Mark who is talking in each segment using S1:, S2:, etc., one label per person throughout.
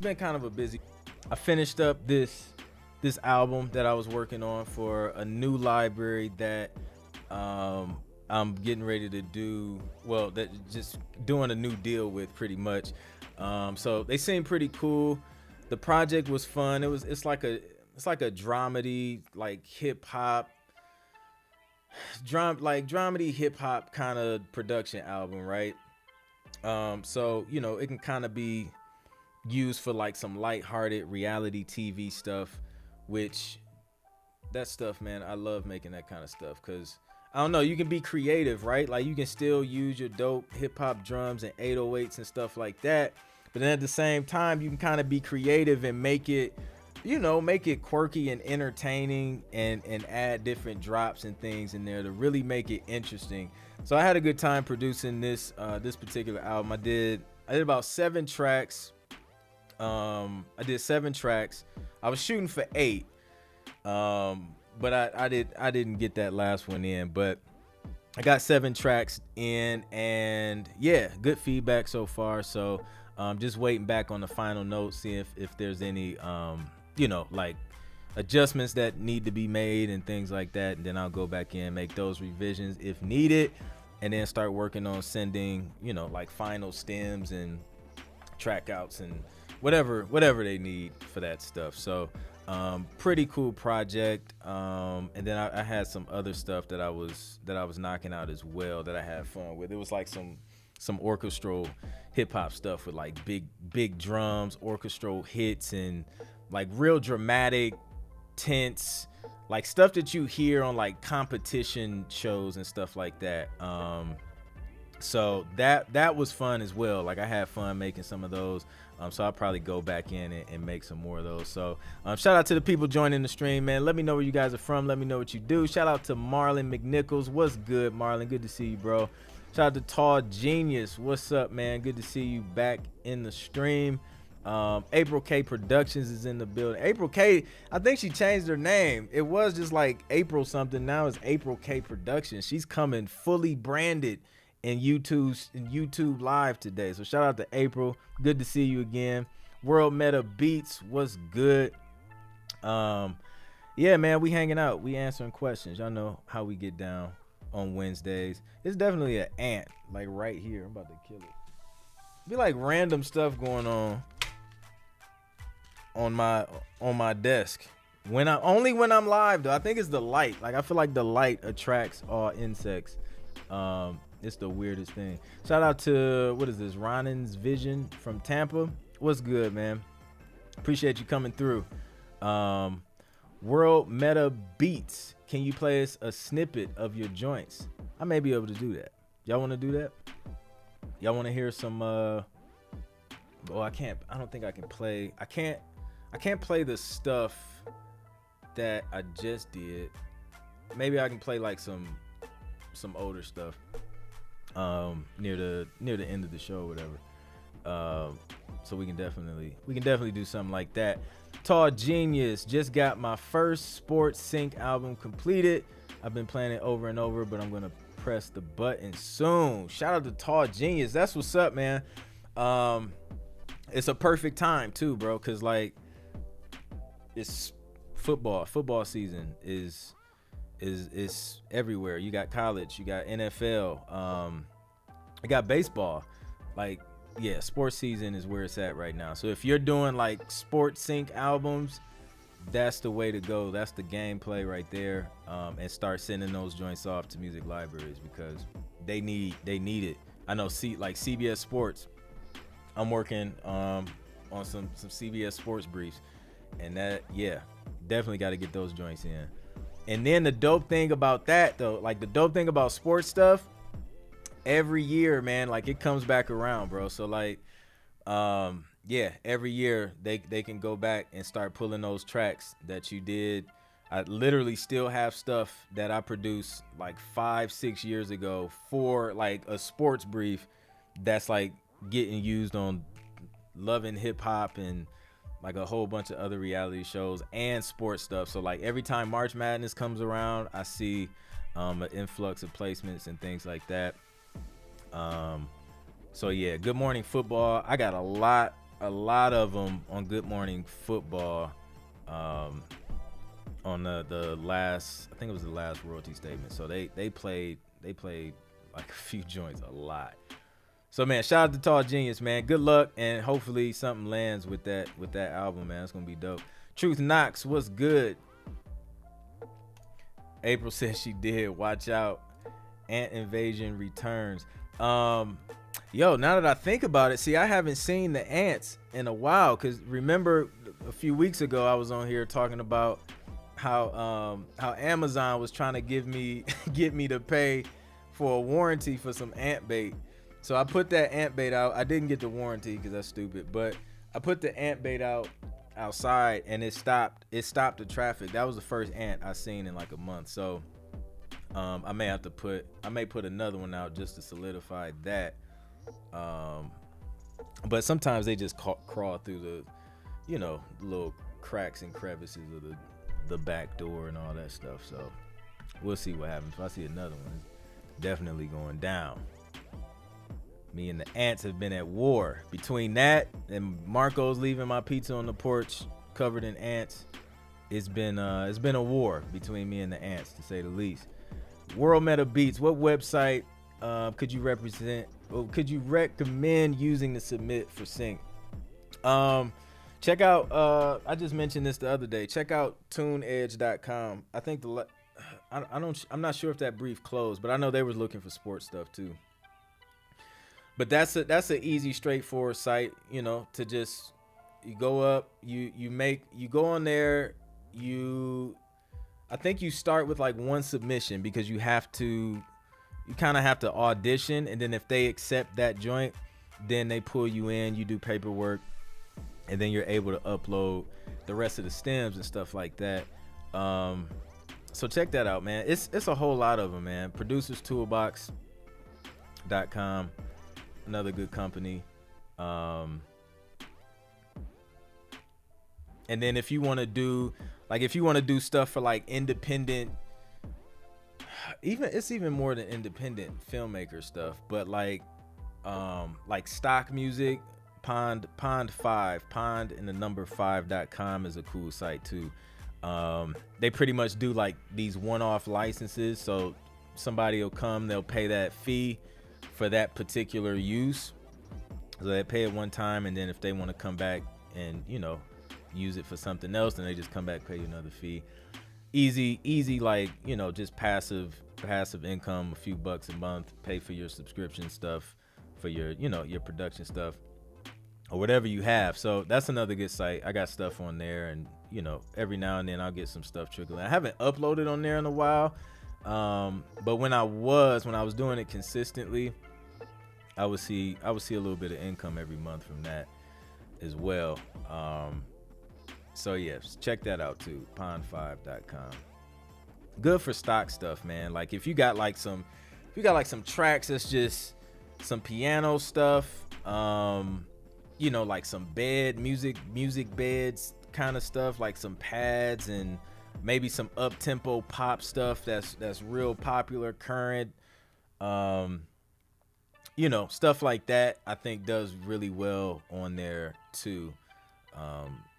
S1: been kind of a busy. I finished up this album that I was working on for a new library that I'm getting ready to do. Well, that just doing a new deal with pretty much. So they seem pretty cool. The project was fun. It's like a dramedy, like hip hop, dramedy hip hop kind of production album, right? So it can kind of be used for like some lighthearted reality TV stuff, which that stuff, man, I love making that kind of stuff because I don't know, you can be creative, right? Like you can still use your dope hip hop drums and 808s and stuff like that, but then at the same time, you can kind of be creative and make it quirky and entertaining and add different drops and things in there to really make it interesting. So I had a good time producing this particular album. I did about 7 tracks. I did 7 tracks. I was shooting for 8. But I didn't get that last one in, but I got 7 tracks in, and yeah, good feedback so far. So just waiting back on the final notes, see if there's any like adjustments that need to be made and things like that, and then I'll go back in, make those revisions if needed, and then start working on sending like final stems and track outs and whatever they need for that stuff. So pretty cool project. And then I had some other stuff that I was knocking out as well that I had fun with. It was like some orchestral hip hop stuff with like big drums, orchestral hits, and like real dramatic, tense, like stuff that you hear on like competition shows and stuff like that. So that was fun as well. Like I had fun making some of those. So I'll probably go back in and make some more of those. So shout out to the people joining the stream, man. Let me know where you guys are from. Let me know what you do. Shout out to Marlon McNichols. What's good, Marlon? Good to see you, bro. Shout out to Tall Genius. What's up, man? Good to see you back in the stream. April K Productions is in the building. April K, I think she changed her name. It was just like April something. Now it's April K Productions. She's coming fully branded in YouTube live today. So shout out to April. Good to see you again. World Meta Beats, what's good? Yeah, man, we hanging out. We answering questions. Y'all know how we get down on Wednesdays. It's definitely an ant, like right here. I'm about to kill it. Be like random stuff going on my desk. When I'm live though. I think it's the light. Like I feel like the light attracts all insects. It's the weirdest thing. Shout out to, what is this, Ronan's Vision from Tampa. What's good, man? Appreciate you coming through. World Meta Beats. Can you play us a snippet of your joints? I may be able to do that. Y'all want to do that? Y'all want to hear some I don't think I can play. I can't play the stuff that I just did. Maybe I can play like some older stuff near the end of the show or whatever. So we can definitely do something like that. Tall Genius, just got my first Sports Sync album completed. I've been playing it over and over, but I'm gonna press the button soon. Shout out to Tall Genius. That's what's up, man. It's a perfect time too, bro, because like it's football season is everywhere. You got college, you got NFL, you got baseball. Like, yeah, sports season is where it's at right now. So if you're doing like Sports Sync albums, that's the way to go. That's the gameplay right there. And start sending those joints off to music libraries because they need it. I know like CBS Sports, I'm working on some CBS Sports briefs, and that, yeah, definitely got to get those joints in. And then the dope thing about that though, like the dope thing about sports stuff, every year, man, like it comes back around, bro. So like, yeah, every year they can go back and start pulling those tracks that you did. I literally still have stuff that I produced like 5-6 years ago for like a sports brief that's like getting used on Love and Hip Hop and like a whole bunch of other reality shows and sports stuff. So like every time March Madness comes around, I see an influx of placements and things like that. So yeah, Good Morning Football. I got a lot a lot of them on Good Morning Football. On the last, I think it was the last royalty statement. So they played like a few joints a lot. So man, shout out to Tall Genius, man. Good luck, and hopefully something lands with that album, man. It's gonna be dope. Truth Knox, what's good? April says she did. Watch out, Ant Invasion returns. Yo, now that I think about it, see, I haven't seen the ants in a while. Cause remember a few weeks ago I was on here talking about how Amazon was trying to get me to pay for a warranty for some ant bait. So I put that ant bait out. I didn't get the warranty because that's stupid, but I put the ant bait outside and it stopped the traffic. That was the first ant I seen in like a month. So I may put another one out just to solidify that. But sometimes they just crawl through the, little cracks and crevices of the back door and all that stuff. So we'll see what happens. If I see another one, it's definitely going down. Me and the ants have been at war. Between that and Marco's leaving my pizza on the porch covered in ants, it's been a war between me and the ants, to say the least. World Meta Beats, what website could you recommend using to submit for sync? Check out, I just mentioned this the other day. Check out tuneedge.com. I think I'm not sure if that brief closed, but I know they was looking for sports stuff too. But that's an easy, straightforward site, to just, you go up, you go on there, I think you start with like one submission, because you kind of have to audition, and then if they accept that joint, then they pull you in, you do paperwork, and then you're able to upload the rest of the stems and stuff like that. So check that out, man. It's a whole lot of them, man. Producerstoolbox.com, another good company. And then if you want to do stuff for like independent, it's even more than independent filmmaker stuff, but like stock music, Pond and the number 5.com is a cool site too. They pretty much do like these one-off licenses, so somebody will come, they'll pay that fee for that particular use, so they pay it one time, and then if they want to come back and use it for something else, then they just come back, pay you another fee. Easy, like, just passive income, a few bucks a month, pay for your subscription stuff, for your your production stuff, or whatever you have. So that's another good site. I got stuff on there, and every now and then I'll get some stuff trickling. I haven't uploaded on there in a while, but when I was doing it consistently, I would see a little bit of income every month from that as well. So yes, check that out too, pond5.com. Good for stock stuff, man. Like if you got like some tracks that's just some piano stuff, like some music beds kind of stuff, like some pads and maybe some up-tempo pop stuff that's real popular, current, stuff like that, I think does really well on there too.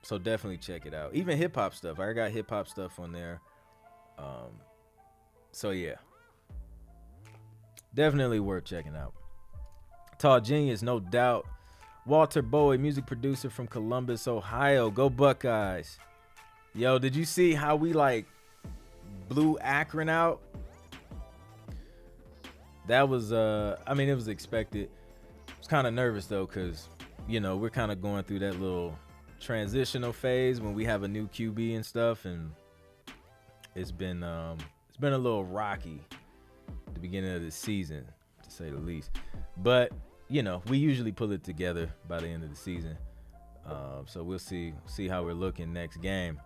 S1: So definitely check it out. Even hip hop stuff, I got hip hop stuff on there. So yeah, definitely worth checking out. Tall Genius, no doubt. Walter Bowie, music producer from Columbus, Ohio. Go Buckeyes. Yo, did you see how we like blew Akron out? That was it was expected. I was kind of nervous though, because we're kind of going through that little transitional phase when we have a new QB and stuff, and it's been a little rocky at the beginning of the season, to say the least. But we usually pull it together by the end of the season. So we'll see how we're looking next game.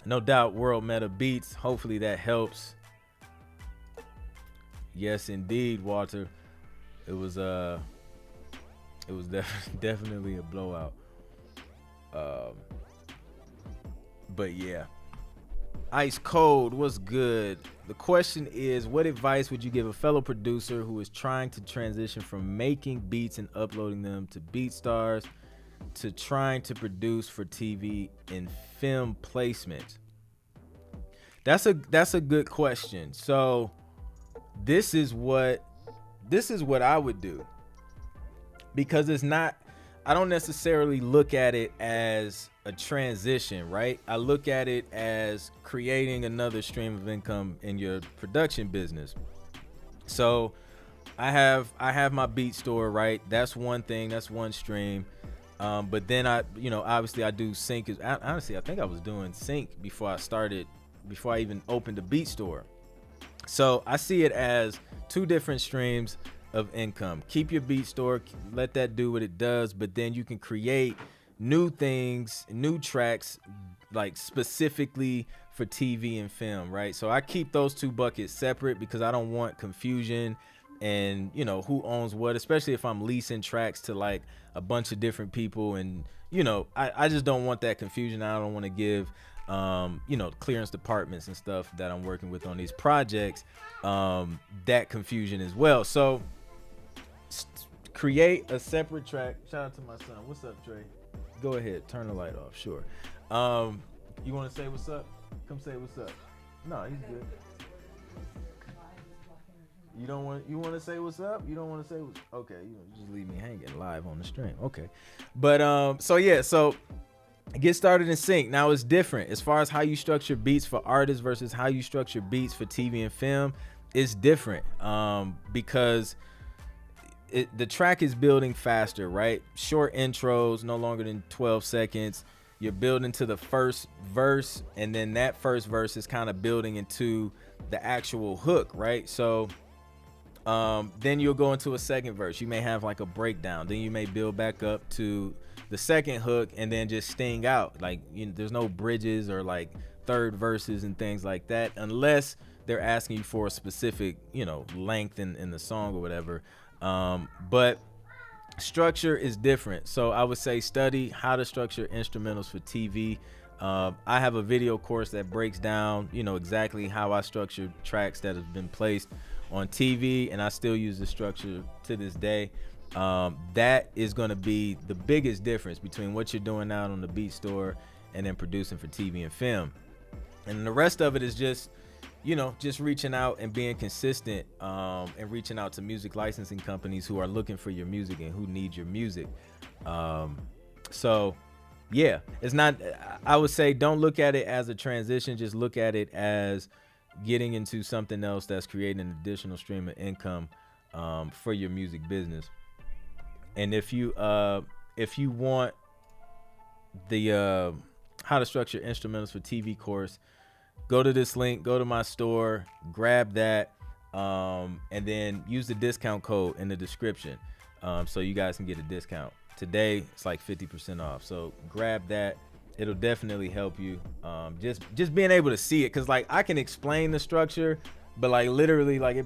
S1: No doubt, World Meta Beats. Hopefully that helps. Yes, indeed, Walter. It was definitely a blowout. But yeah. Ice Cold, what's good? The question is, what advice would you give a fellow producer who is trying to transition from making beats and uploading them to BeatStars? to trying to produce for TV and film placement? That's a good question. So this is what I would do, because it's not, I don't necessarily look at it as a transition, right? I look at it as creating another stream of income in your production business. So I have my beat store, right? That's one thing, that's one stream. But then obviously I do sync. Honestly, I think I was doing sync before I even opened the beat store. So I see it as two different streams of income. Keep your beat store, let that do what it does, but then you can create new things, new tracks, like specifically for TV and film, right? So I keep those two buckets separate because I don't want confusion and who owns what, especially if I'm leasing tracks to like a bunch of different people, and I just don't want that confusion. I don't want to give clearance departments and stuff that I'm working with on these projects that confusion as well. So create a separate track. Shout out to my son. What's up, Trey? Go ahead, turn the light off. Sure. You want to say what's up? Come say what's up. No, he's good. You want to say what's up? You don't want to say what's okay? You just leave me hanging live on the stream. Okay, but so get started in sync. Now it's different as far as how you structure beats for artists versus how you structure beats for TV and film. It's different because the track is building faster, right? Short intros, no longer than 12 seconds. You're building to the first verse, and then that first verse is kind of building into the actual hook, right? So then you'll go into a second verse. You may have like a breakdown. Then you may build back up to the second hook and then just sting out. Like there's no bridges or like third verses and things like that, unless they're asking you for a specific, length in the song or whatever. But structure is different. So I would say study how to structure instrumentals for TV. I have a video course that breaks down, exactly how I structure tracks that have been placed on TV, and I still use the structure to this day. That is going to be the biggest difference between what you're doing out on the beat store and then producing for TV and film. And the rest of it is just reaching out and being consistent, and reaching out to music licensing companies who are looking for your music and who need your music. So yeah, it's not, I would say don't look at it as a transition, just look at it as getting into something else that's creating an additional stream of income for your music business. And if you want the how to structure instrumentals for TV course, go to this link, go to my store, grab that, and then use the discount code in the description, so you guys can get a discount. Today it's like 50% off, so grab that. It'll definitely help you. Just being able to see it, because like I can explain the structure, but like literally, like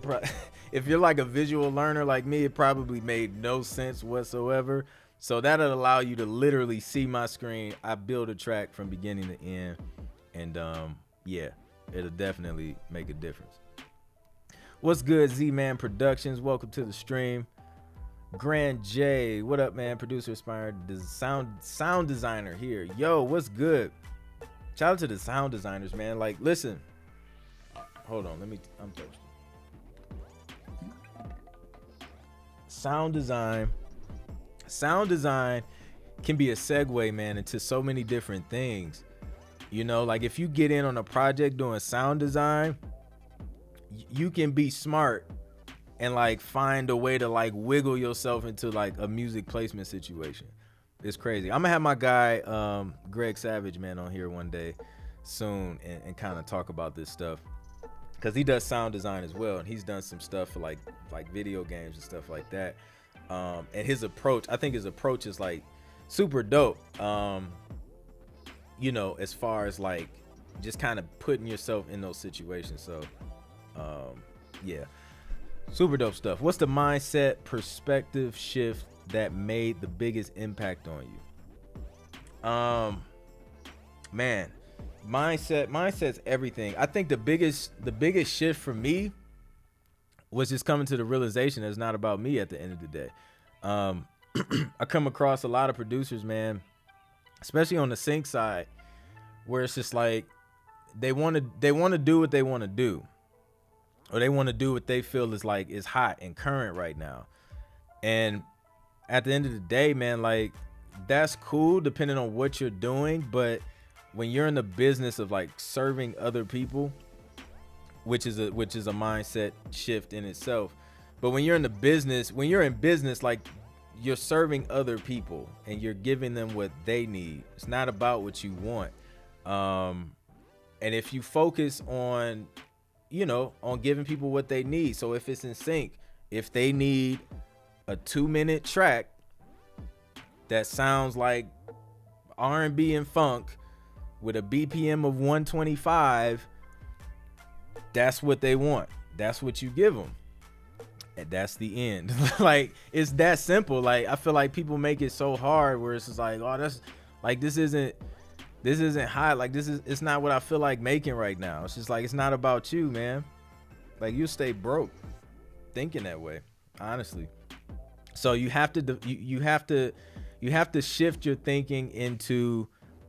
S1: if you're like a visual learner like me, it probably made no sense whatsoever. So that'll allow you to literally see my screen. I build a track from beginning to end, and yeah, it'll definitely make a difference. What's good, Z-Man Productions? Welcome to the stream. Grand J, what up, man? Producer, aspired sound designer here. Yo, what's good? Shout out to the sound designers, man. Like, listen. Hold on, I'm thirsty. Sound design can be a segue, man, into so many different things. Like if you get in on a project doing sound design, you can be smart and like find a way to like wiggle yourself into like a music placement situation. It's crazy. I'm gonna have my guy Greg Savage, man, on here one day soon and kind of talk about this stuff, because he does sound design as well, and he's done some stuff for like video games and stuff like that. And his approach is like super dope, as far as like just kind of putting yourself in those situations. So yeah, super dope stuff. What's the mindset perspective shift that made the biggest impact on you? Man, mindset's everything. I think the biggest shift for me was just coming to the realization that it's not about me at the end of the day. I come across a lot of producers, man, especially on the sync side, where it's just like they want to do what they want to do, or they want to do what they feel is hot and current right now. And at the end of the day, man, like, that's cool depending on what you're doing, but when you're in the business of like serving other people, which is a mindset shift in itself. But when you're in business, like, you're serving other people and you're giving them what they need. It's not about what you want. And if you focus on, on giving people what they need. So if it's in sync, if they need a 2-minute track that sounds like R&B and funk with a BPM of 125, that's what they want. That's what you give them. And that's the end. Like, it's that simple. Like, I feel like people make it so hard where it's just like, oh, that's like, this isn't hot. Like, it's not what I feel like making right now. It's just like, it's not about you, man. Like, you'll stay broke thinking that way, honestly. So you have to shift your thinking into,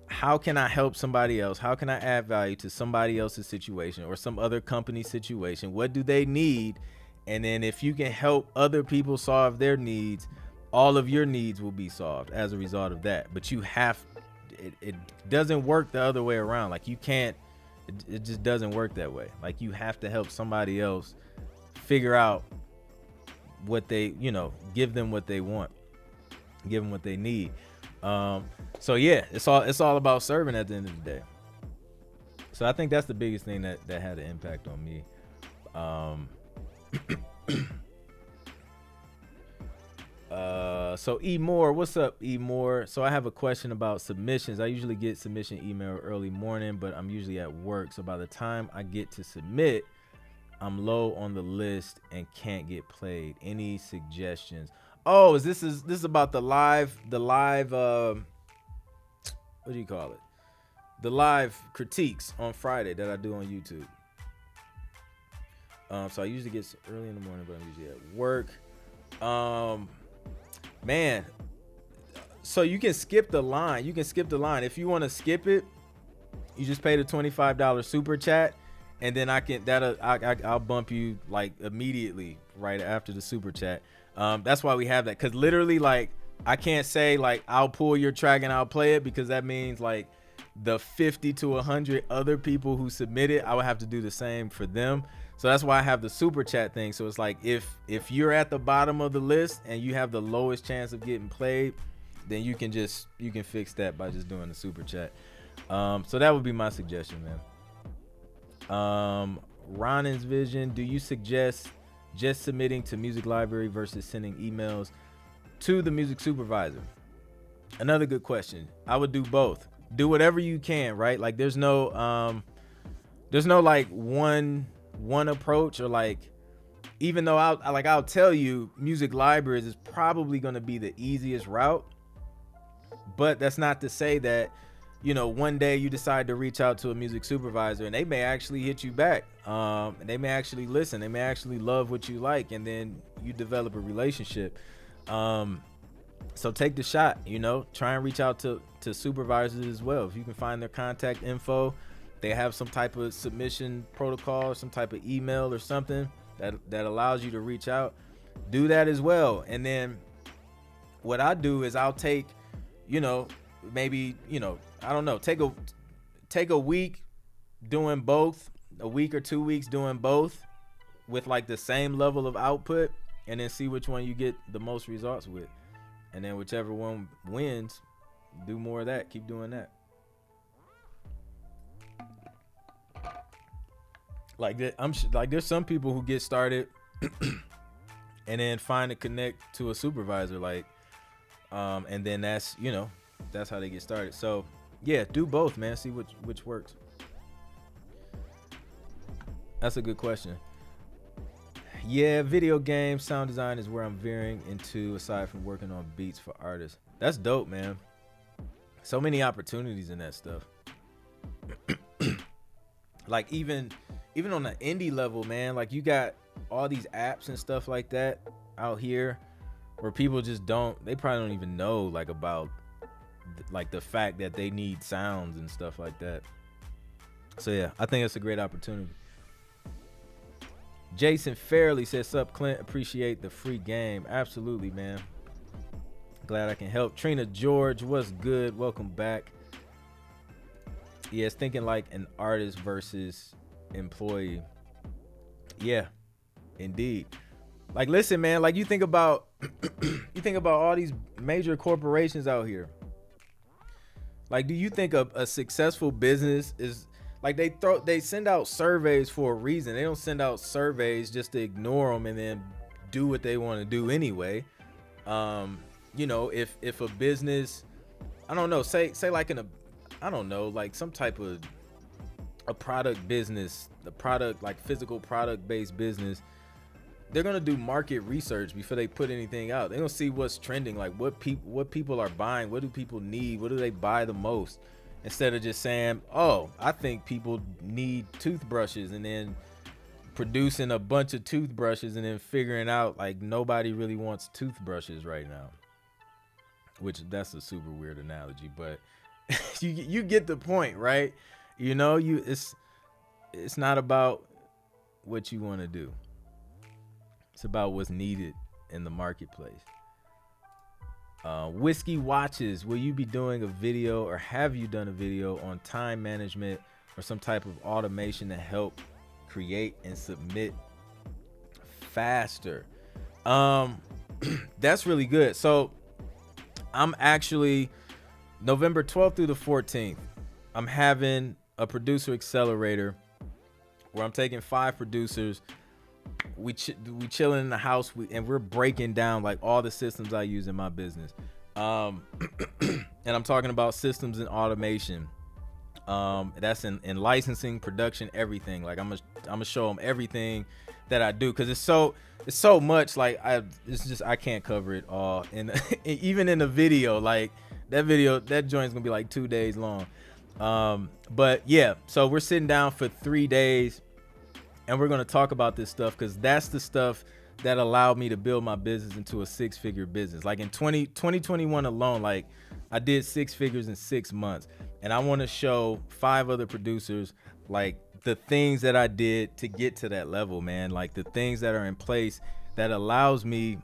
S1: how can I help somebody else? How can I add value to somebody else's situation or some other company's situation? What do they need? And then if you can help other people solve their needs, all of your needs will be solved as a result of that. But it doesn't work the other way around. Like, you can't, it just doesn't work that way. Like, you have to help somebody else figure out what they, give them what they want, give them what they need. So yeah, it's all about serving at the end of the day. So I think that's the biggest thing that had an impact on me. So E Moore, what's up, E Moore? So I have a question about submissions. I usually get submission email early morning, but I'm usually at work. So by the time I get to submit, I'm low on the list and can't get played. Any suggestions? Oh, this is about the live what do you call it? The live critiques on Friday that I do on YouTube. So I usually get early in the morning, but I'm usually at work. Man, so you can skip the line. If you want to skip it, you just pay the $25 super chat, and then I'll bump you like immediately right after the super chat. That's why we have that, because literally, like, I can't say like I'll pull your track and I'll play it, because that means like the 50 to 100 other people who submitted, I would have to do the same for them. So that's why I have the super chat thing. So it's like, if you're at the bottom of the list and you have the lowest chance of getting played, then you can fix that by just doing the super chat. So that would be my suggestion, man. Ronan's vision, do you suggest just submitting to Music Library versus sending emails to the music supervisor? Another good question. I would do both. Do whatever you can, right? Like, there's no like one approach, or like, even though I'll tell you Music Libraries is probably going to be the easiest route, but that's not to say that, one day you decide to reach out to a music supervisor and they may actually hit you back. And they may actually listen. They may actually love what you like, and then you develop a relationship. So take the shot, try and reach out to supervisors as well. If you can find their contact info, they have some type of submission protocol or some type of email or something that allows you to reach out, do that as well. And then what I do is I'll take, maybe, I don't know, take a week doing both, a week or 2 weeks doing both with like the same level of output, and then see which one you get the most results with. And then whichever one wins, do more of that. Keep doing that. Like that, like, there's some people who get started and then find a connect to a supervisor, like, and then that's how they get started. So yeah, do both, man. See which works. That's a good question. Yeah, video game sound design is where I'm veering into, aside from working on beats for artists. That's dope, man. So many opportunities in that stuff. Like, even on the indie level, man, like, you got all these apps and stuff like that out here where people just they probably don't even know like about like the fact that they need sounds and stuff like that. So yeah, I think it's a great opportunity. Jason Fairley says, "Sup, Clint? Appreciate the free game." Absolutely, man. Glad I can help. Trina George, what's good? Welcome back. Yeah, it's thinking like an artist versus employee. Yeah, indeed. Like, listen, man. Like, you think about all these major corporations out here. Like, do you think a successful business is like they send out surveys for a reason? They don't send out surveys just to ignore them and then do what they want to do anyway. You know, if a business, I don't know, say like I don't know, like some type of a product business, the product like physical product based business, they're gonna do market research before they put anything out. They're gonna see what's trending, like what people are buying, what do people need, what do they buy the most, instead of just saying, oh, I think people need toothbrushes, and then producing a bunch of toothbrushes and then figuring out like nobody really wants toothbrushes right now. Which that's a super weird analogy, but you get the point, right? You know, it's not about what you want to do. It's about what's needed in the marketplace. Whiskey Watches, will you be doing a video, or have you done a video on time management or some type of automation to help create and submit faster? That's really good. So I'm actually November 12th through the 14th. I'm having a producer accelerator where I'm taking 5 producers. We chilling in the house, and we're breaking down like all the systems I use in my business. And I'm talking about systems and automation. That's in licensing, production, everything. Like I'm gonna show them everything that I do, because it's so much. Like I can't cover it all. And even in the video, like that joint's gonna be like 2 days long. But yeah, so we're sitting down for 3 days, and we're gonna talk about this stuff, because that's the stuff that allowed me to build my business into a 6-figure business. Like in 2021 alone, like I did 6 figures in 6 months, and I want to show 5 other producers like the things that I did to get to that level, man. Like the things that are in place that allows me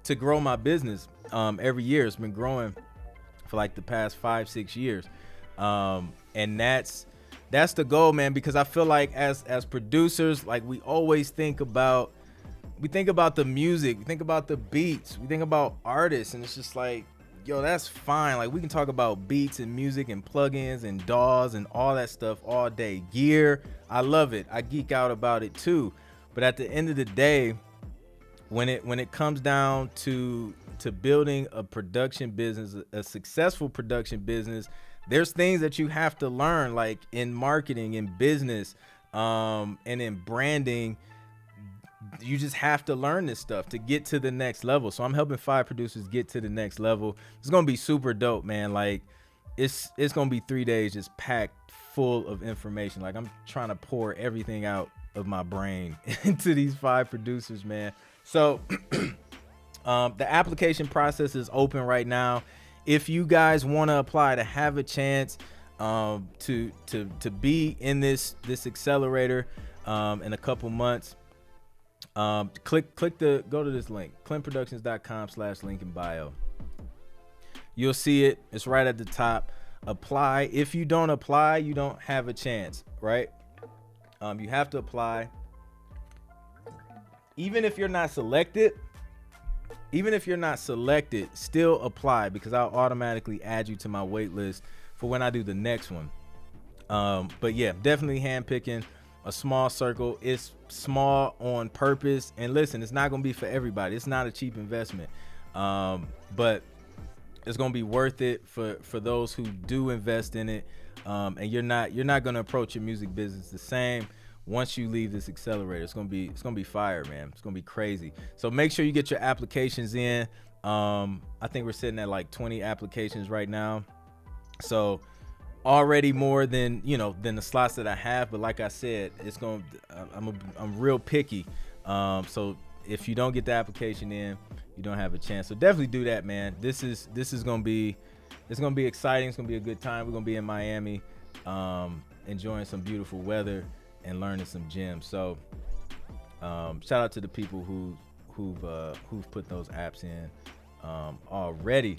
S1: to grow my business every year. It's been growing for like the past 5-6 years. And that's the goal, man, because I feel like as producers, like we always think about the music, we think about the beats, we think about artists, and it's just like, yo, that's fine. Like we can talk about beats and music and plugins and DAWs and all that stuff all day. Gear, I love it. I geek out about it too. But at the end of the day, when it comes down to building a production business, a successful production business, there's things that you have to learn, like in marketing, in business, and in branding. You just have to learn this stuff to get to the next level. So I'm helping 5 producers get to the next level. It's gonna be super dope, man. Like it's gonna be 3 days just packed full of information. Like I'm trying to pour everything out of my brain into these 5 producers, man. So the application process is open right now. If you guys want to apply to have a chance to be in this accelerator in a couple months, go to this link, clintproductions.com/link in bio. You'll see it. It's right at the top. Apply. If you don't apply, you don't have a chance, right? You have to apply. Even if you're not selected, still apply, because I'll automatically add you to my wait list for when I do the next one. But yeah, definitely handpicking a small circle. It's small on purpose, and listen, it's not gonna be for everybody. It's not a cheap investment, but it's gonna be worth it for those who do invest in it. And you're not gonna approach your music business the same once you leave this accelerator. It's gonna be fire, man. It's gonna be crazy. So make sure you get your applications in. I think we're sitting at like 20 applications right now, so already more than the slots that I have. But like I said, I'm real picky. So if you don't get the application in, you don't have a chance. So definitely do that, man. This is gonna be exciting. It's gonna be a good time. We're gonna be in Miami, enjoying some beautiful weather and learning some gems. So shout out to the people who've put those apps in already.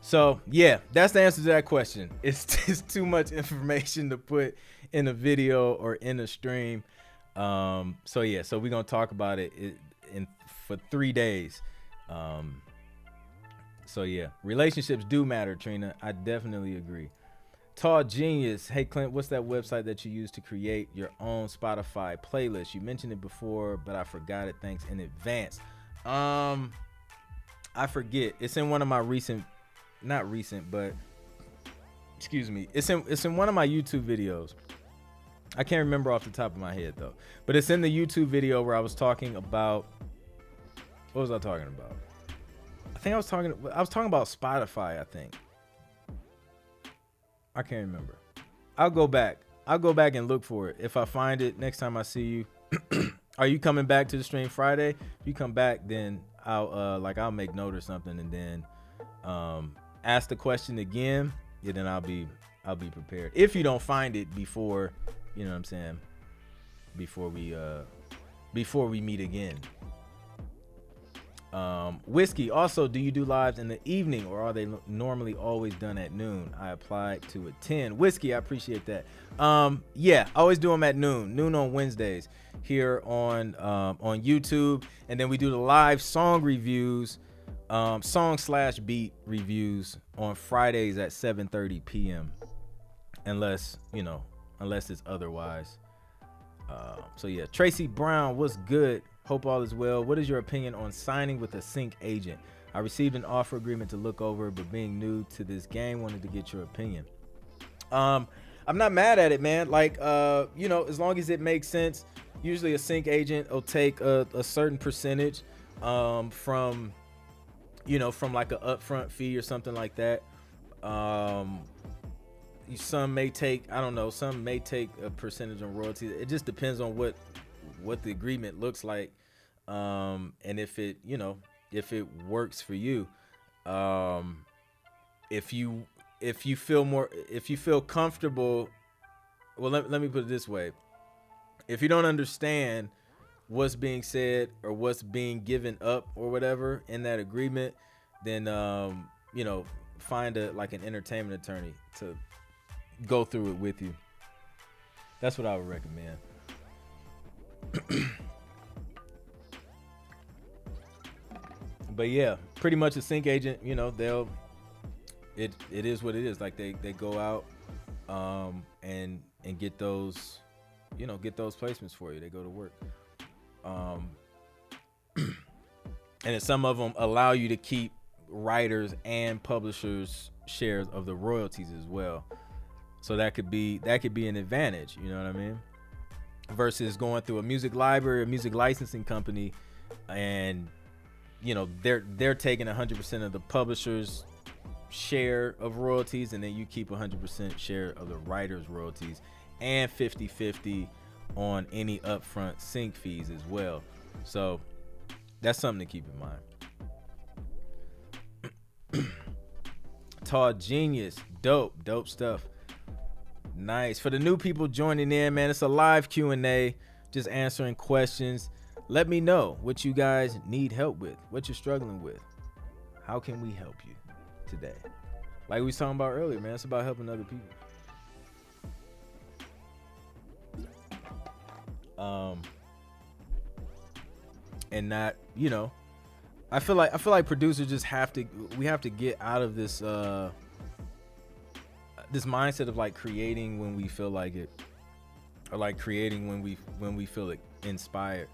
S1: So yeah, that's the answer to that question. It's too much information to put in a video or in a stream. So yeah, so we're gonna talk about it for 3 days. So yeah, relationships do matter, Trina. I definitely agree. Tall Genius, hey Clint, what's that website that you use to create your own Spotify playlist? You mentioned it before, but I forgot it. Thanks in advance. I forget. It's in one of my it's in one of my YouTube videos. I can't remember off the top of my head though, but it's in the YouTube video where I was talking about, what was I talking about? I was talking about Spotify, I think. I can't remember. I'll go back and look for it. If I find it next time I see you, are you coming back to the stream Friday? If you come back, then I'll make note or something, and then ask the question again. Yeah, then I'll be prepared. If you don't find it before, you know what I'm saying, before we meet again. Whiskey, also, do you do lives in the evening, or are they normally always done at noon? I applied to attend. Whiskey, I appreciate that. Yeah, I always do them at noon on Wednesdays here on YouTube, and then we do the live song reviews, song/beat reviews on Fridays at 7:30 p.m. unless it's otherwise. So yeah, Tracy Brown, what's good? Hope all is well. What is your opinion on signing with a sync agent? I received an offer agreement to look over, but being new to this game, wanted to get your opinion. I'm not mad at it, man. Like, as long as it makes sense. Usually a sync agent will take a certain percentage from like an upfront fee or something like that. Some may take a percentage on royalties. It just depends on what the agreement looks like, and if it works for you. If you feel comfortable, well, let me put it this way. If you don't understand what's being said or what's being given up or whatever in that agreement, then find an entertainment attorney to go through it with you. That's what I would recommend. But yeah, pretty much a sync agent, it is what it is. Like they go out and get those placements for you. They go to work. And then some of them allow you to keep writers and publishers shares of the royalties as well. So that could be an advantage, you know what I mean? Versus going through a music library, a music licensing company, and they're taking 100% of the publisher's share of royalties, and then you keep 100% share of the writer's royalties, and 50-50 on any upfront sync fees as well. So that's something to keep in mind. Tall Genius, dope stuff. Nice. For the new people joining in, man, it's a live Q&A, just answering questions. Let me know what you guys need help with, what you're struggling with. How can we help you today? Like we was talking about earlier, man, it's about helping other people. And not, I feel like producers just have to get out of this this mindset of like creating when we feel like it, or like creating when we feel it inspired.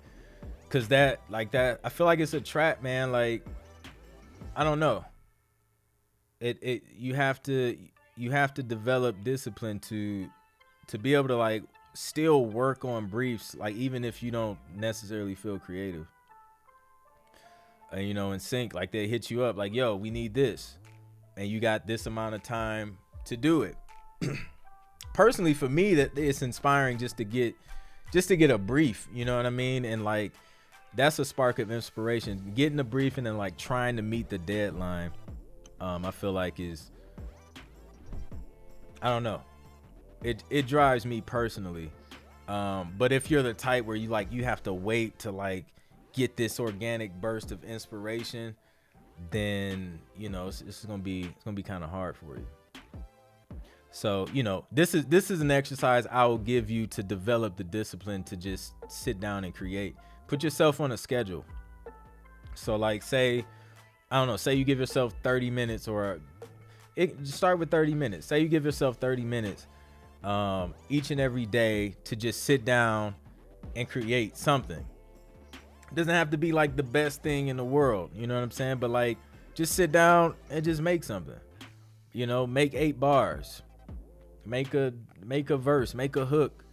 S1: Cause that I feel like it's a trap, man. Like, I don't know. You have to develop discipline to be able to like still work on briefs, like even if you don't necessarily feel creative. And in sync, like they hit you up like, yo, we need this, and you got this amount of time to do it. Personally, for me, that it's inspiring just to get a brief, you know what I mean? And like that's a spark of inspiration. Getting the briefing and like trying to meet the deadline, I feel like is, I don't know, it drives me personally. But if you're the type where you have to wait to like get this organic burst of inspiration, then it's gonna be kind of hard for you. So this is an exercise I will give you to develop the discipline to just sit down and create. Put yourself on a schedule. So like say you give yourself 30 minutes, or just start with 30 minutes. Say you give yourself 30 minutes each and every day to just sit down and create something. It doesn't have to be like the best thing in the world, you know what I'm saying? But like just sit down and just make something. Make 8 bars. Make a verse, make a hook,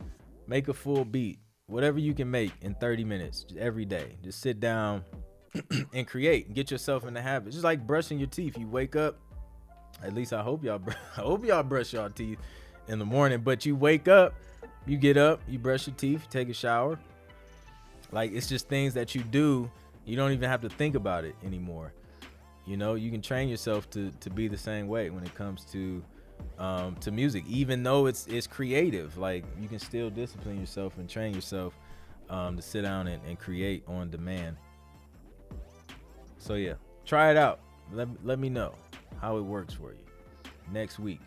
S1: make a full beat. Whatever you can make in 30 minutes every day. Just sit down and create and get yourself in the habit. Just like brushing your teeth. You wake up, at least I hope y'all brush y'all teeth in the morning, but you wake up, you get up, you brush your teeth, you take a shower. Like it's just things that you do. You don't even have to think about it anymore. You can train yourself to be the same way when it comes to music, even though it's creative. Like you can still discipline yourself and train yourself to sit down and create on demand. So yeah, try it out. Let me know how it works for you next week.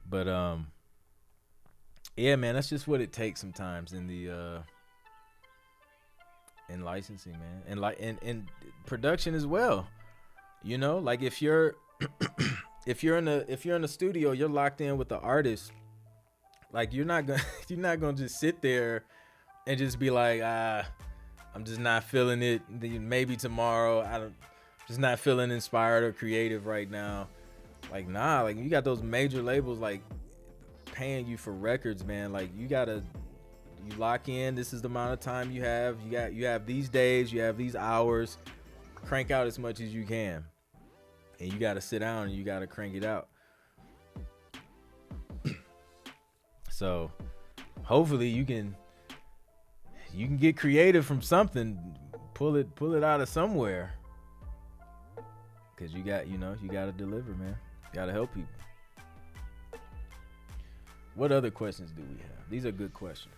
S1: But yeah, man, that's just what it takes sometimes in the in licensing, man, and like in production as well. Like if you're in the studio, you're locked in with the artist. Like you're not gonna just sit there and just be like, I'm just not feeling it. Maybe tomorrow. Just not feeling inspired or creative right now. Like nah, like you got those major labels like paying you for records, man. Like you lock in. This is the amount of time you have. You have these days. You have these hours. Crank out as much as you can. And you got to sit down and you got to crank it out. So hopefully you can get creative from something, pull it out of somewhere. Cause you got to deliver, man. You got to help people. What other questions do we have? These are good questions.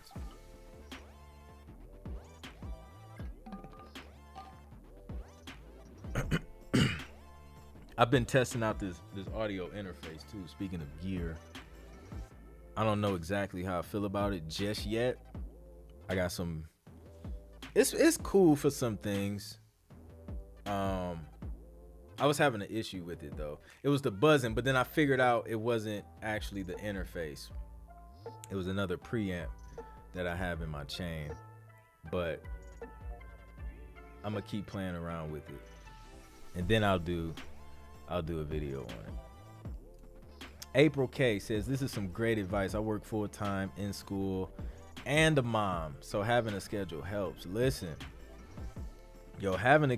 S1: I've been testing out this audio interface too. Speaking of gear, I don't know exactly how I feel about it just yet. I got some. It's cool for some things. I was having an issue with it though. It was the buzzing, but then I figured out it wasn't actually the interface. It was another preamp that I have in my chain, but I'm gonna keep playing around with it, and then I'll do a video on it. April K says, this is some great advice. I work full time in school and a mom, so having a schedule helps. Listen, having a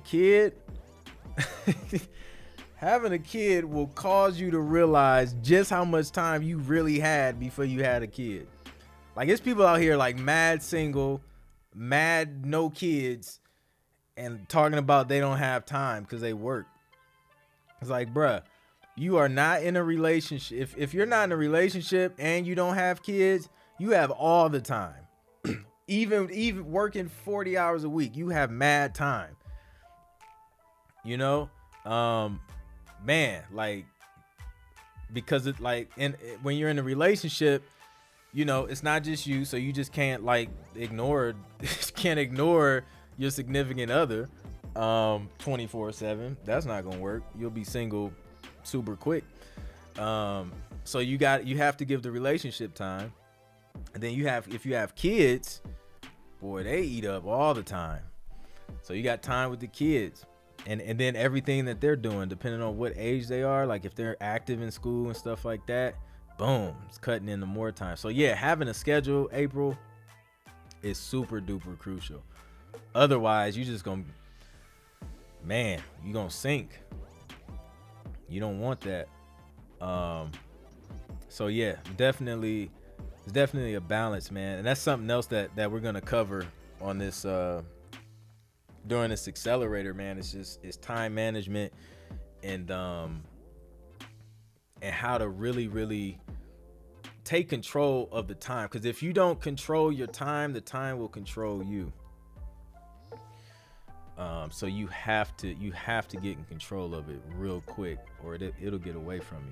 S1: kid will cause you to realize just how much time you really had before you had a kid. Like it's people out here like mad single, mad no kids, and talking about they don't have time because they work. It's like, bruh, you are not in a relationship. If you're not in a relationship and you don't have kids, you have all the time. even working 40 hours a week, you have mad time. Man, like, because it like, when you're in a relationship, it's not just you, so you just can't like ignore your significant other 24/7. That's not gonna work. You'll be single super quick. So you have to give the relationship time, and then if you have kids, boy, they eat up all the time. So you got time with the kids, and then everything that they're doing, depending on what age they are, like if they're active in school and stuff like that, boom, it's cutting into more time. So yeah, having a schedule, April, is super duper crucial. Otherwise, you just gonna sink. You don't want that. So yeah, it's definitely a balance, man. And that's something else that we're gonna cover on this during this accelerator, man, it's time management and how to really take control of the time, because if you don't control your time, the time will control you. So you have to get in control of it real quick, or it'll get away from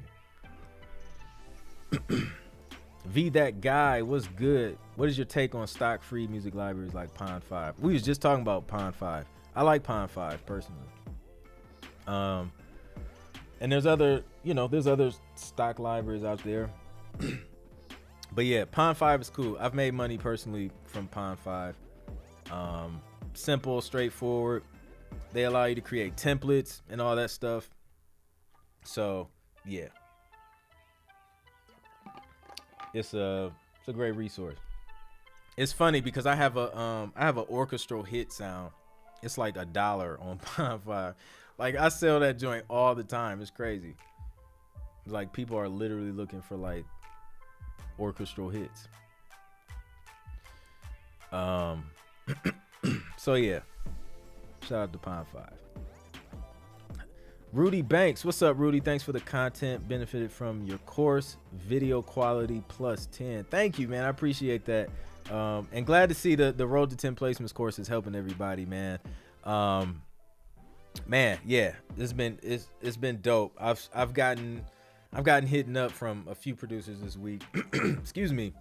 S1: you. V that guy, what's good? What is your take on stock free music libraries like Pond 5? We was just talking about Pond 5. I like Pond 5 personally. And there's other stock libraries out there. But yeah, Pond 5 is cool. I've made money personally from Pond 5. Simple, straightforward. They allow you to create templates and all that stuff. So yeah, it's a great resource. It's funny because I have an orchestral hit sound. It's like $1 on Pond 5. Like, I sell that joint all the time. It's crazy. Like, people are literally looking for like orchestral hits. So yeah, shout out to Pond 5. Rudy Banks, what's up, Rudy? Thanks for the content. Benefited from your course. Video quality plus 10. Thank you, man. I appreciate that. And glad to see the Road to 10 Placements course is helping everybody, man. Man, yeah, it's been dope. I've gotten hitting up from a few producers this week. Excuse me.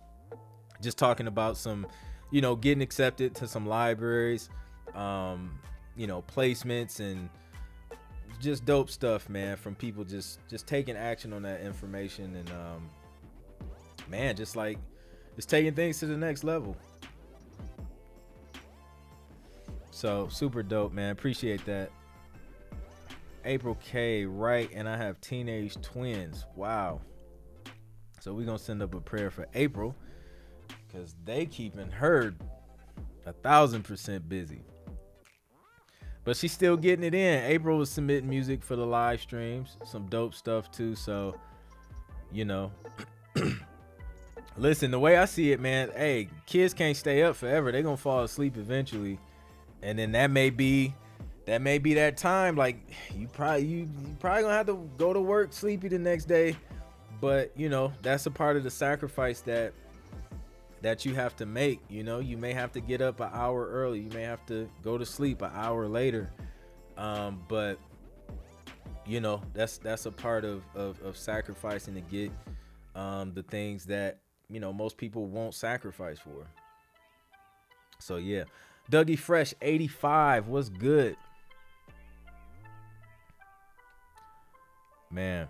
S1: Just talking about some, getting accepted to some libraries, placements and just dope stuff, man, from people just taking action on that information and man, just taking things to the next level. So super dope, man. Appreciate that. April K, right? And I have teenage twins. Wow. So we're gonna send up a prayer for April, because they keeping her 1,000% busy. But she's still getting it in. April was submitting music for the live streams. Some dope stuff too. So, listen, the way I see it, man, hey, kids can't stay up forever. They're gonna fall asleep eventually. And then that may be that time. Like, you probably gonna have to go to work sleepy the next day. But, that's a part of the sacrifice that you have to make. You may have to get up an hour early. You may have to go to sleep an hour later. But that's a part of sacrificing to get the things that most people won't sacrifice for. So yeah, Dougie Fresh 85, what's good, man?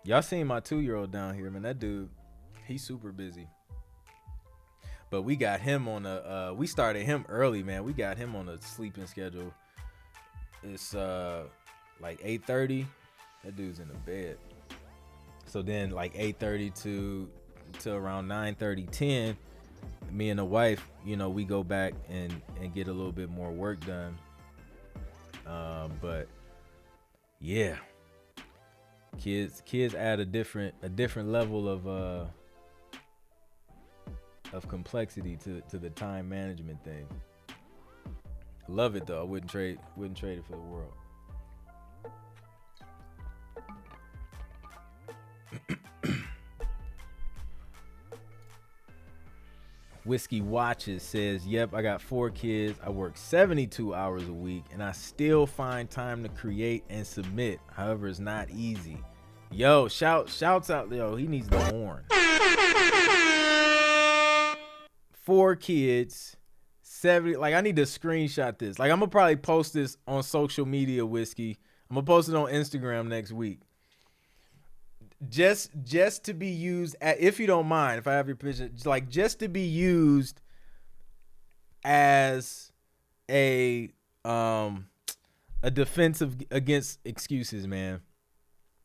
S1: Y'all seen my 2-year-old down here, man? That dude, he's super busy. But we got him on we started him early, man. We got him on a sleeping schedule. It's like 8:30. That dude's in the bed. So then like 8:30 to around 9:30, 10, me and the wife, we go back and get a little bit more work done. But yeah, kids add a different level of complexity to the time management thing. Love it though. I wouldn't trade it for the world. Whiskey Watches says, yep, I got 4 kids. I work 72 hours a week and I still find time to create and submit. However, it's not easy. Yo, shouts out. Yo, he needs the horn. 4 kids, 70. Like, I need to screenshot this. Like, I'm gonna probably post this on social media, Whiskey. I'm gonna post it on Instagram next week. Just to be used if you don't mind, if I have your picture, just to be used as a defensive against excuses, man.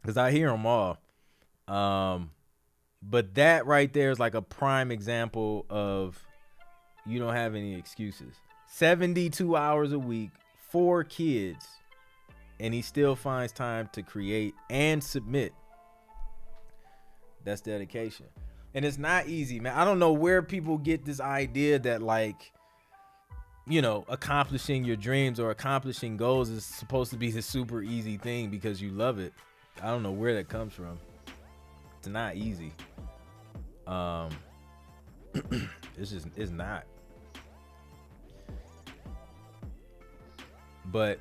S1: Because I hear them all. But that right there is like a prime example of you don't have any excuses. 72 hours a week, 4 kids, and he still finds time to create and submit. That's dedication. And it's not easy, man. I don't know where people get this idea that, like, accomplishing your dreams or accomplishing goals is supposed to be the super easy thing because you love it. I don't know where that comes from. It's not easy. It's not. But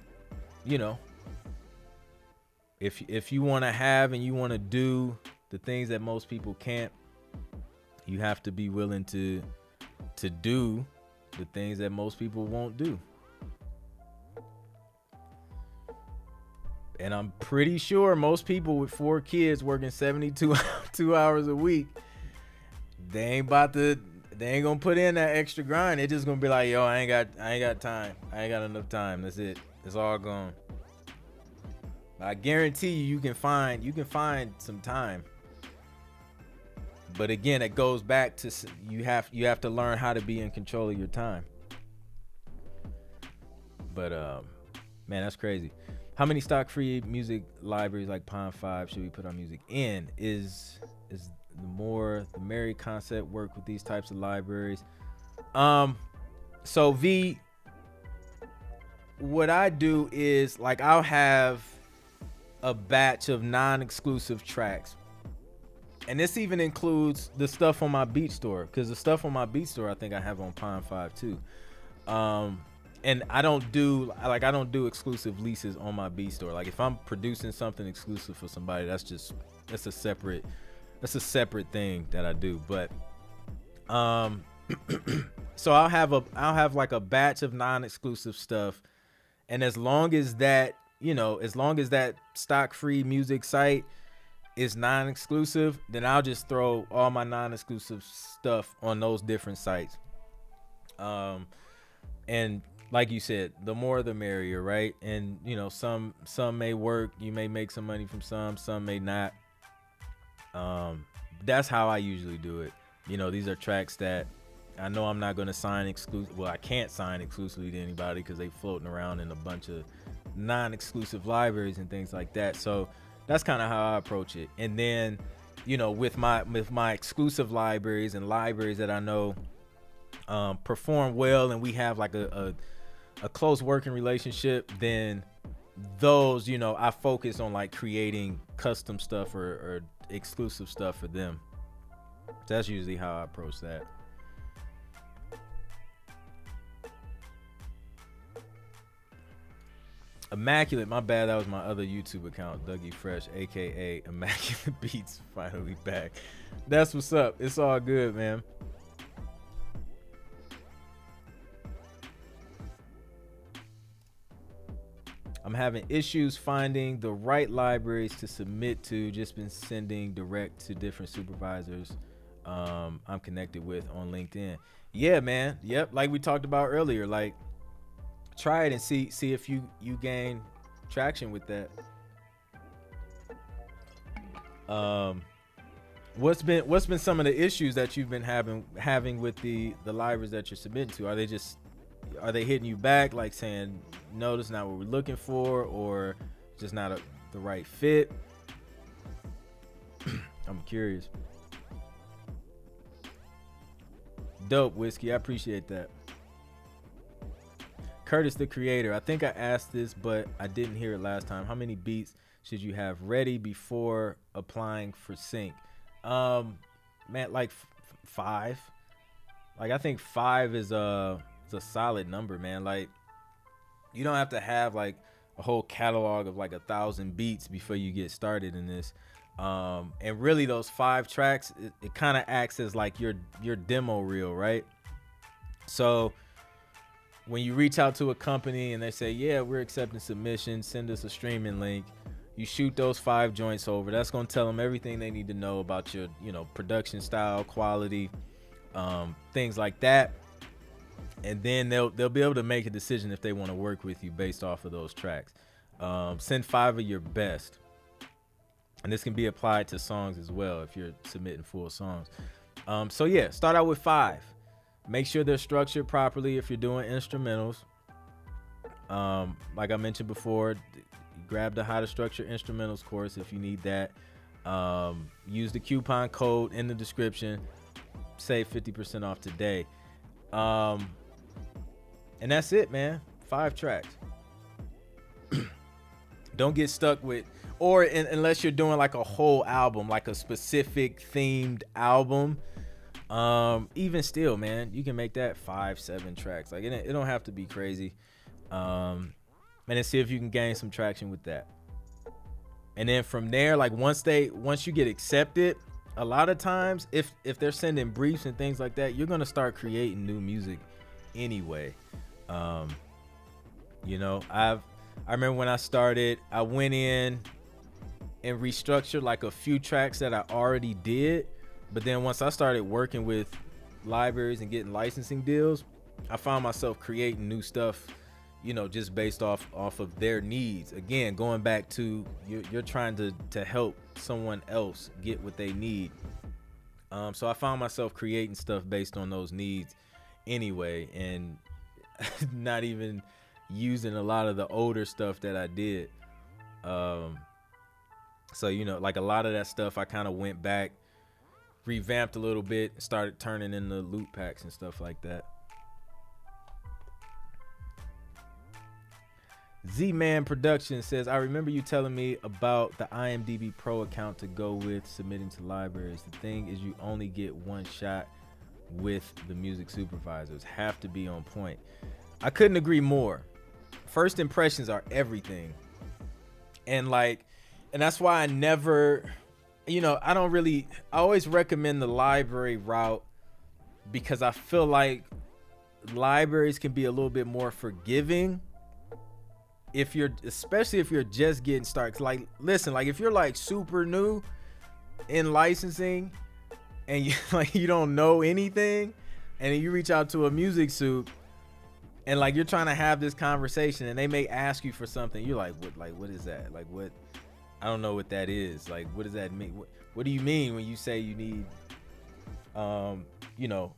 S1: if you want to have and you want to do the things that most people can't, you have to be willing to do the things that most people won't do. And I'm pretty sure most people with 4 kids working 72 hours a week, they ain't gonna put in that extra grind. They're just gonna be like, yo, I ain't got time. I ain't got enough time. That's it. It's all gone. I guarantee you can find some time. But again, it goes back to you have to learn how to be in control of your time. But man, that's crazy. How many stock free music libraries like Pond 5 should we put our music in? Is the merry concept work with these types of libraries? So V, what I do is like I'll have a batch of non-exclusive tracks. And this even includes the stuff on my beat store, because the stuff on my beat store I think I have on Pond 5 too. And I don't do exclusive leases on my beat store. Like if I'm producing something exclusive for somebody, that's a separate thing that I do. But so I'll have like a batch of non-exclusive stuff, and as long as that stock free music site is non-exclusive, then I'll just throw all my non-exclusive stuff on those different sites. And like you said, the more the merrier, right? And some may work, you may make some money from some may not. That's how I usually do it. These are tracks that I know I'm not going to sign exclusive. Well, I can't sign exclusively to anybody because they floating around in a bunch of non-exclusive libraries and things like that. So that's kind of how I approach it. And then, with my exclusive libraries and libraries that I know perform well, and we have like a close working relationship, then those, I focus on like creating custom stuff or exclusive stuff for them. That's usually how I approach that. Immaculate, my bad, that was my other YouTube account, Dougie Fresh, aka Immaculate Beats, finally back. That's what's up. It's all good, man. I'm having issues finding the right libraries to submit to. Just been sending direct to different supervisors I'm connected with on LinkedIn. Yeah, man. Yep, like we talked about earlier, like try it and see if you gain traction with that. What's been some of the issues that you've been having with the libraries that you're submitting to? Are they hitting you back like saying no, that's not what we're looking for, or just not the right fit? I'm curious. Dope, Whiskey, I appreciate that. Curtis the Creator, I think I asked this but I didn't hear it last time. How many beats should you have ready before applying for sync? Man, like 5. Like I think 5 is a solid number, man. Like you don't have to have like a whole catalog of like 1,000 beats before you get started in this. And really those 5 tracks, it kind of acts as like your demo reel, right? So when you reach out to a company and they say, yeah, we're accepting submissions, send us a streaming link, you shoot those 5 joints over. That's going to tell them everything they need to know about your, production style, quality, things like that. And then they'll be able to make a decision if they want to work with you based off of those tracks. Send 5 of your best. And this can be applied to songs as well if you're submitting full songs. So yeah, start out with 5. Make sure they're structured properly if you're doing instrumentals. Like I mentioned before, grab the How to Structure Instrumentals course if you need that. Use the coupon code in the description. Save 50% off today. And that's it, man. 5 tracks. Don't get stuck with, or unless you're doing like a whole album, like a specific themed album. Even still, man, you can make that 5-7 tracks. Like it don't have to be crazy. And then see if you can gain some traction with that. And then from there, like once you get accepted, a lot of times if they're sending briefs and things like that, you're gonna start creating new music anyway. You know, I remember when I started, I went in and restructured like a few tracks that I already did. But then once I started working with libraries and getting licensing deals, I found myself creating new stuff, you know, just based off of their needs. Again, going back to you're trying to help someone else get what they need. So I found myself creating stuff based on those needs anyway, and not even using a lot of the older stuff that I did. So, you know, like a lot of that stuff I kind of went back, revamped a little bit, started turning into loop packs and stuff like that. Z-Man Productions says, I remember you telling me about the IMDb Pro account to go with submitting to libraries. The thing is you only get one shot with the music supervisors. Have to be on point. I couldn't agree more. First impressions are everything. And that's why I never, you know, I always recommend the library route, because I feel like libraries can be a little bit more forgiving especially if you're just getting started. Like, listen, like if you're like super new in licensing and you don't know anything, and then you reach out to a music soup and like you're trying to have this conversation and they may ask you for something, you're like, what is that? Like, what? I don't know what that is. Like, what does that mean? What do you mean when you say you need, you know,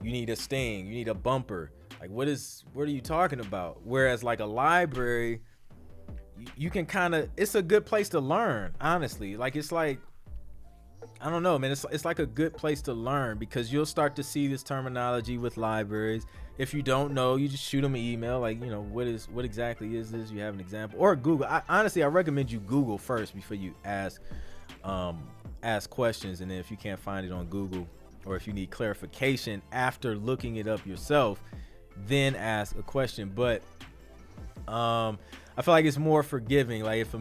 S1: you need a sting, you need a bumper? Like, what are you talking about? Whereas like a library, you can it's a good place to learn, honestly. Like, it's like, I don't know, man. It's like a good place to learn, because you'll start to see this terminology with libraries. If you don't know, you just shoot them an email. Like, you know, what exactly is this? You have an example, or Google. Honestly, I recommend you Google first before you ask questions. And then if you can't find it on Google, or if you need clarification after looking it up yourself, then ask a question. But I feel like it's more forgiving. Like, if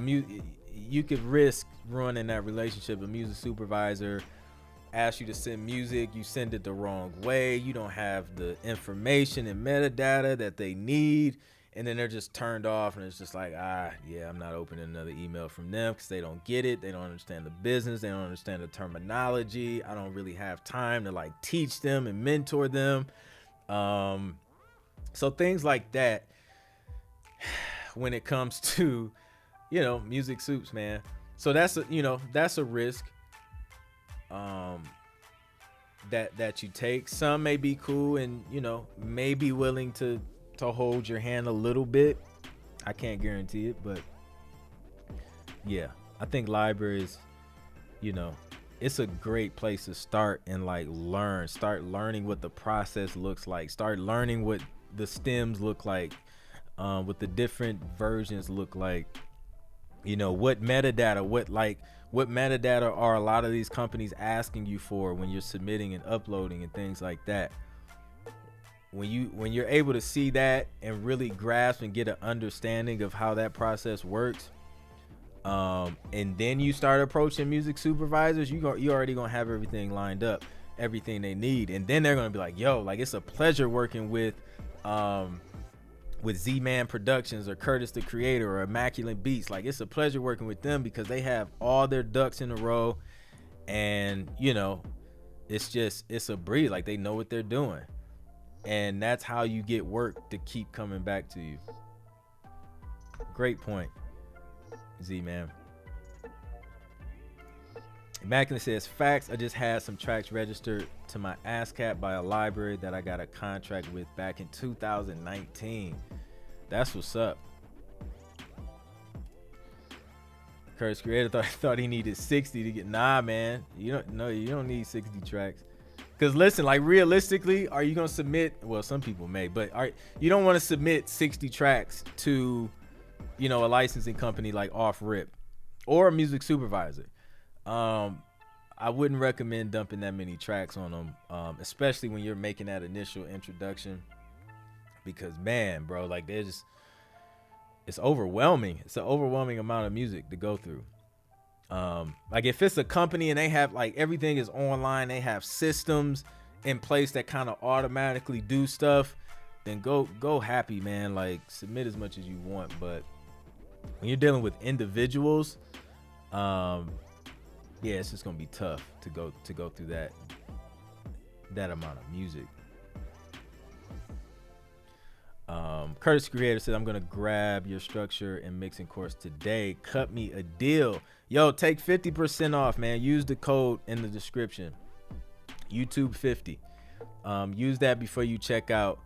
S1: you could risk ruining that relationship. A music supervisor asks you to send music, you send it the wrong way, you don't have the information and metadata that they need, and then they're just turned off, and it's just like, yeah, I'm not opening another email from them, because they don't get it, they don't understand the business, they don't understand the terminology, I don't really have time to like teach them and mentor them. So things like that when it comes to, you know, music soups, man. So that's a risk that you take. Some may be cool and, you know, may be willing to hold your hand a little bit. I can't guarantee it, but yeah, I think libraries, you know, it's a great place to start and like start learning what the process looks like, start learning what the stems look like, what the different versions look like, you know, what metadata are a lot of these companies asking you for when you're submitting and uploading and things like that. When you're able to see that and really grasp and get an understanding of how that process works, and then you start approaching music supervisors, you already gonna have everything lined up, everything they need, and then they're gonna be like, yo, like, it's a pleasure working with Z-Man Productions or Curtis the Creator or Immaculate Beats. Like, it's a pleasure working with them because they have all their ducks in a row, and, you know, it's a breeze. Like, they know what they're doing, and that's how you get work to keep coming back to you. Great point, Z-Man. Immaculate says, facts, I just had some tracks registered to my ASCAP by a library that I got a contract with back in 2019. That's what's up. Curtis Creator thought he needed 60 to get. Nah, man, you don't need 60 tracks. Because listen, like realistically, are you gonna submit? Well, some people may, but you don't want to submit 60 tracks to, you know, a licensing company like Off Rip or a music supervisor. I wouldn't recommend dumping that many tracks on them, especially when you're making that initial introduction. Because man, bro, like it's overwhelming. It's an overwhelming amount of music to go through. Like if it's a company and they have like everything is online, they have systems in place that kind of automatically do stuff, then go happy, man. Like submit as much as you want. But when you're dealing with individuals, yeah, it's just gonna be tough to go through that amount of music. Curtis Creator said, I'm gonna grab your structure and mixing course today. Cut me a deal. Yo, take 50% off, man. Use the code in the description. YouTube 50. Use that before you check out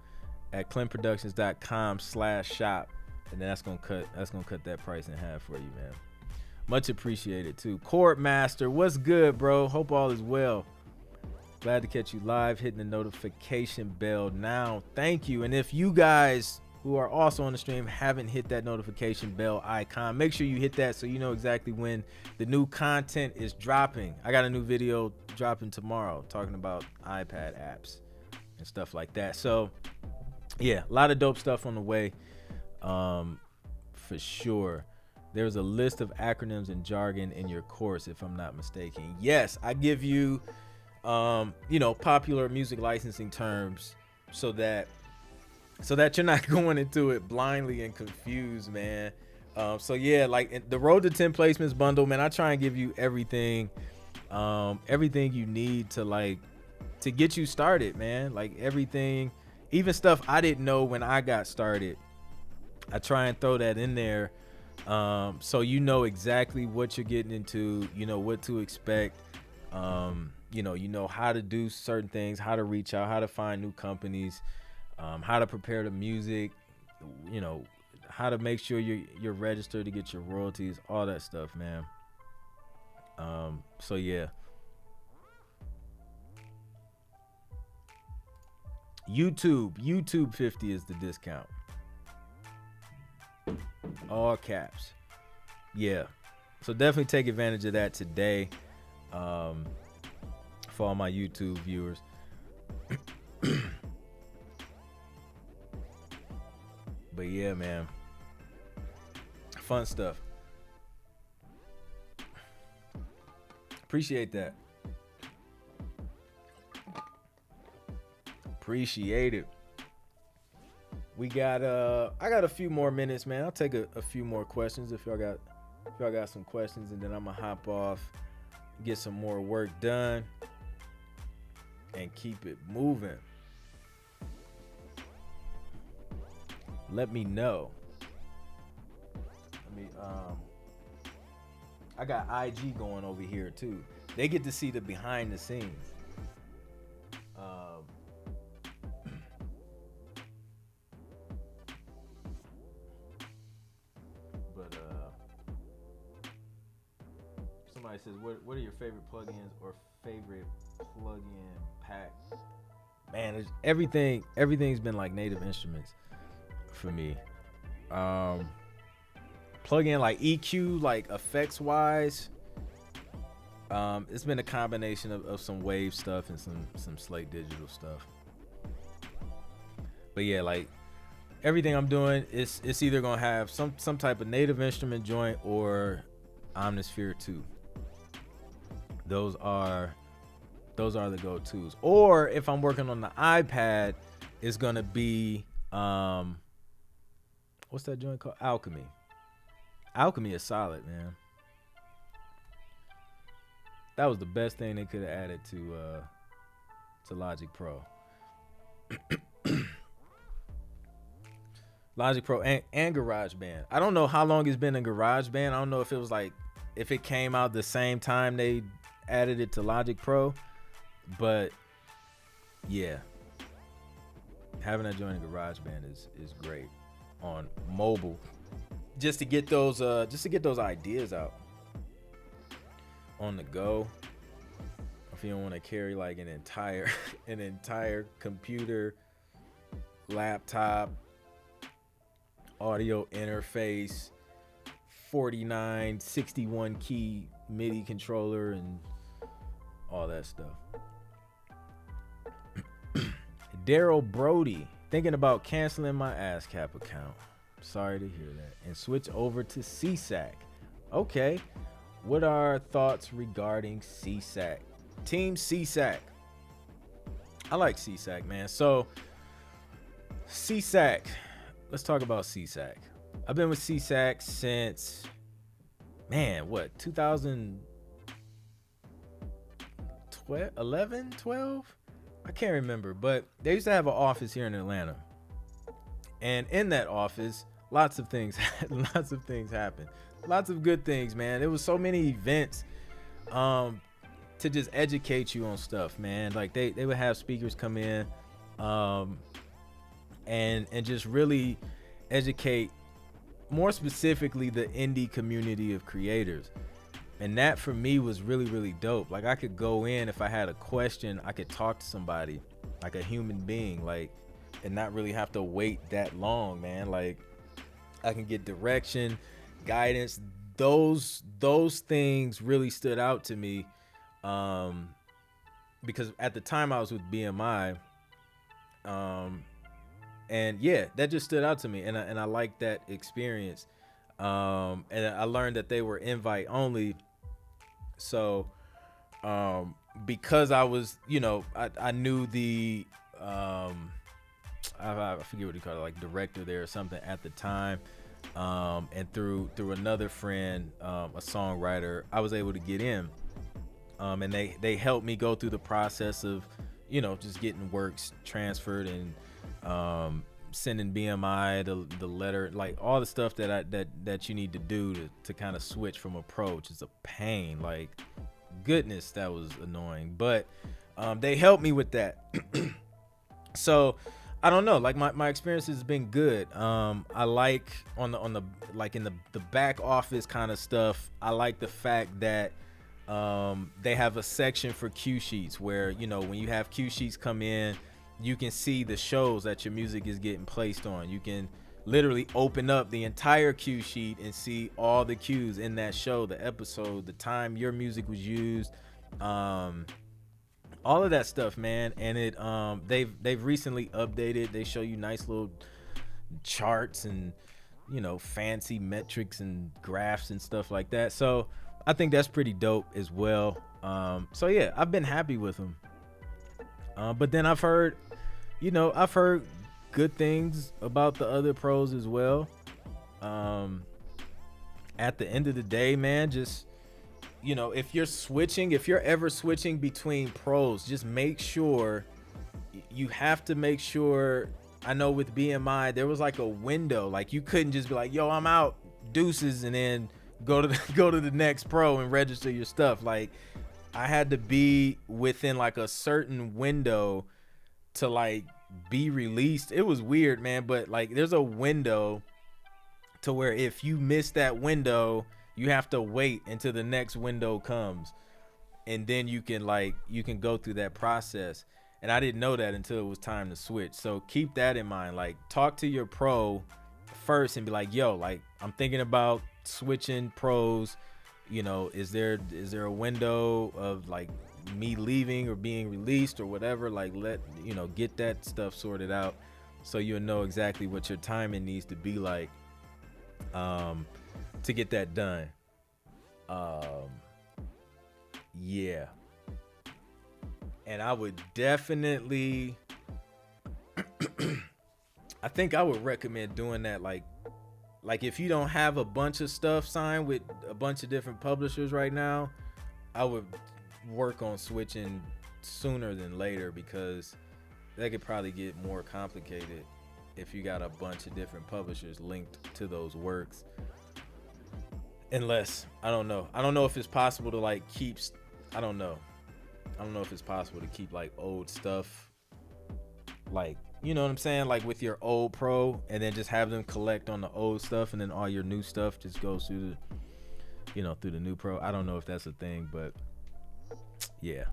S1: at clintproductions.com/shop. And then that's gonna cut that price in half for you, man. Much appreciated too. Chord Master, what's good, bro? Hope all is well. Glad to catch you live. Hitting the notification bell now. Thank you. And if you guys who are also on the stream haven't hit that notification bell icon, make sure you hit that so you know exactly when the new content is dropping. I got a new video dropping tomorrow talking about iPad apps and stuff like that. So yeah, a lot of dope stuff on the way, for sure. There's a list of acronyms and jargon in your course, if I'm not mistaken. Yes, I give you popular music licensing terms so that you're not going into it blindly and confused, man. So yeah, like the Road to 10 Placements bundle, man, I try and give you everything you need to get you started, man. Like everything, even stuff I didn't know when I got started, I try and throw that in there, so you know exactly what you're getting into, you know what to expect. You know how to do certain things, how to reach out, how to find new companies, how to prepare the music, you know, how to make sure you're registered to get your royalties, all that stuff, man. So yeah. YouTube 50 is the discount. All caps. Yeah. So definitely take advantage of that today. For all my YouTube viewers. But yeah, man, fun stuff. Appreciate that. Appreciate it. We got I got a few more minutes, man. I'll take a few more questions if y'all got some questions, and then I'm gonna hop off, get some more work done, and keep it moving. Let me know. I got IG going over here too. They get to see the behind the scenes. Somebody says, what are your favorite plugins or favorite plug-in pack? Man, everything's been like Native Instruments for me. Plug-in like EQ, like effects wise, it's been a combination of some Wave stuff and some Slate Digital stuff. But yeah, like everything I'm doing, it's either gonna have some type of Native Instrument joint or Omnisphere 2. Those are the go-tos. Or if I'm working on the iPad, it's gonna be what's that joint called? Alchemy. Alchemy is solid, man. That was the best thing they could have added to Logic Pro. Logic Pro and GarageBand. I don't know how long it's been in GarageBand. I don't know if it was like if it came out the same time they added it to Logic Pro, but yeah, having that joint in GarageBand is great on mobile, just to get those ideas out on the go. if you don't want to carry like an entire an entire computer, laptop, audio interface, 49, 61 key MIDI controller, and all that stuff. Daryl Brody, thinking about canceling my ASCAP account. Sorry to hear that. And switch over to CSAC. Okay. What are our thoughts regarding CSAC? Team CSAC. I like CSAC, man. So, CSAC. Let's talk about CSAC. I've been with CSAC since, 2011, 12? I can't remember, but they used to have an office here in Atlanta. And in that office, lots of things happened. Lots of good things, man. There was so many events to just educate you on stuff, man. Like they would have speakers come in and just really educate, more specifically, the indie community of creators. And that for me was really, really dope. Like I could go in, if I had a question, I could talk to somebody like a human being, like, and not really have to wait that long, man. Like I can get direction, guidance. Those things really stood out to me because at the time I was with BMI, and yeah, that just stood out to me, and I liked that experience. And I learned that they were invite only. So, because I was, I knew the, I forget what he called it, like director there or something at the time. And through another friend, a songwriter, I was able to get in. And they helped me go through the process of, just getting works transferred and, sending BMI the letter, like all the stuff that you need to do to kind of switch from a pro, which is a pain. Like, goodness, that was annoying, but they helped me with that. So I don't know, like my experience has been good. I like on the like in the back office kind of stuff, I like the fact that they have a section for cue sheets where, when you have cue sheets come in, you can see the shows that your music is getting placed on. You can literally open up the entire cue sheet and see all the cues in that show, the episode, the time your music was used, all of that stuff, man. And it they've recently updated. They show you nice little charts and fancy metrics and graphs and stuff like that. So I think that's pretty dope as well. So yeah, I've been happy with them. But then I've heard good things about the other pros as well. At the end of the day, man, just, if you're ever switching between pros, just make sure, you have to make sure. I know with BMI, there was like a window, like you couldn't just be like, yo, I'm out, deuces, and then go to the next pro and register your stuff. Like, I had to be within like a certain window to like be released. It was weird, man, but like there's a window to where if you miss that window, you have to wait until the next window comes, and then you can go through that process. And I didn't know that until it was time to switch. So keep that in mind. Like, talk to your pro first and be like, yo, like, I'm thinking about switching pros. Is there a window of like me leaving or being released or whatever? Like, get that stuff sorted out so you'll know exactly what your timing needs to be like to get that done. Yeah. And I would definitely I think I would recommend doing that like if you don't have a bunch of stuff signed with a bunch of different publishers right now, I would work on switching sooner than later, because that could probably get more complicated if you got a bunch of different publishers linked to those works. Unless, I don't know if it's possible to like keep, I don't know if it's possible to keep like old stuff, like, you know what I'm saying, like with your old pro, and then just have them collect on the old stuff, and then all your new stuff just goes through the, through the new pro. I don't know if that's a thing, but yeah.